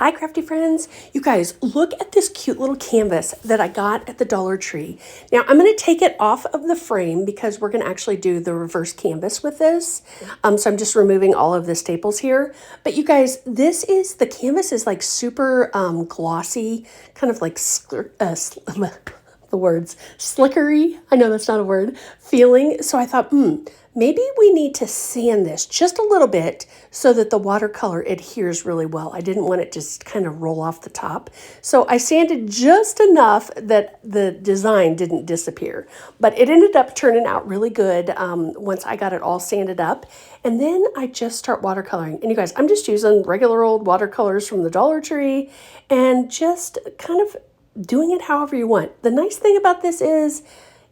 Hi crafty friends. You guys, look at this cute little canvas that I got at the Dollar Tree. Now I'm going to take it off of the frame because we're going to actually do the reverse canvas with this. So I'm just removing all of the staples here. But you guys, the canvas is like super glossy, kind of like the words slickery. I know that's not a word, feeling. So I thought, maybe we need to sand this just a little bit so that the watercolor adheres really well. I didn't want it to just kind of roll off the top. So I sanded just enough that the design didn't disappear, but it ended up turning out really good once I got it all sanded up. And then I just start watercoloring. And you guys, I'm just using regular old watercolors from the Dollar Tree and just kind of doing it however you want. The nice thing about this is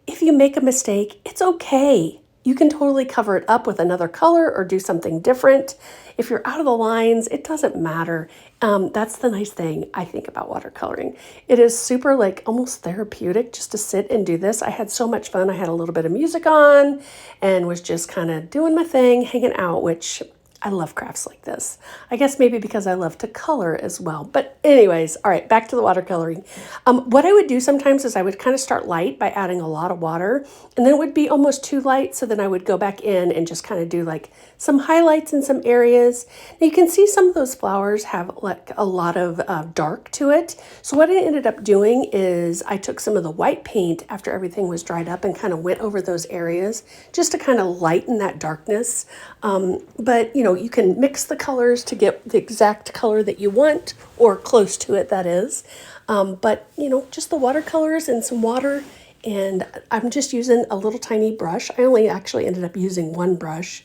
if you make a mistake, it's okay. You can totally cover it up with another color or do something different. If you're out of the lines, it doesn't matter. That's the nice thing I think about watercoloring. It is super like almost therapeutic just to sit and do this. I had so much fun. I had a little bit of music on and was just kind of doing my thing, hanging out, which I love crafts like this. I guess maybe because I love to color as well. But anyways, all right, back to the watercoloring. What I would do sometimes is I would kind of start light by adding a lot of water, and then it would be almost too light. So then I would go back in and just kind of do like some highlights in some areas. Now you can see some of those flowers have like a lot of dark to it. So what I ended up doing is I took some of the white paint after everything was dried up and kind of went over those areas just to kind of lighten that darkness. But you know, you can mix the colors to get the exact color that you want, or close to it, that is. But, you know, just the watercolors and some water, and I'm just using a little tiny brush. I only actually ended up using one brush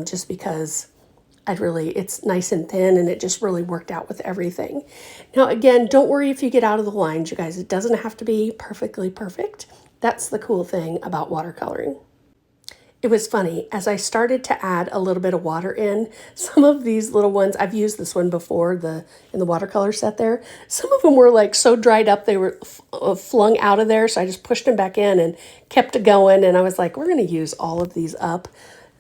just because it's nice and thin, and it just really worked out with everything. Now, again, don't worry if you get out of the lines, you guys. It doesn't have to be perfectly perfect. That's the cool thing about watercoloring. It was funny, as I started to add a little bit of water in, some of these little ones, I've used this one before in the watercolor set there, some of them were like so dried up they were flung out of there, so I just pushed them back in and kept it going, and I was like, we're going to use all of these up.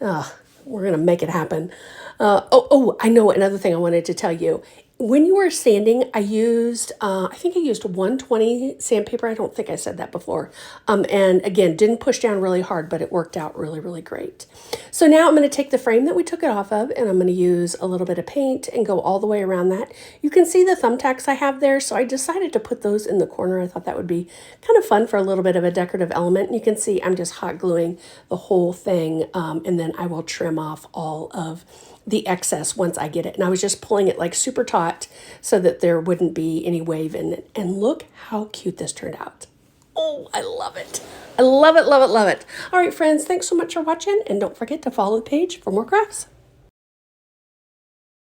We're going to make it happen. I know another thing I wanted to tell you. When you were sanding, I think I used 120 sandpaper. I don't think I said that before. And again, didn't push down really hard, but it worked out really, really great. So now I'm going to take the frame that we took it off of, and I'm going to use a little bit of paint and go all the way around that. You can see the thumbtacks I have there, so I decided to put those in the corner. I thought that would be kind of fun for a little bit of a decorative element. And you can see I'm just hot gluing the whole thing, and then I will trim off all of the excess once I get it. And I was just pulling it like super taut so that there wouldn't be any wave in it. And look how cute this turned out. Oh, I love it. I love it, love it, love it. All right, friends, thanks so much for watching. And don't forget to follow the page for more crafts.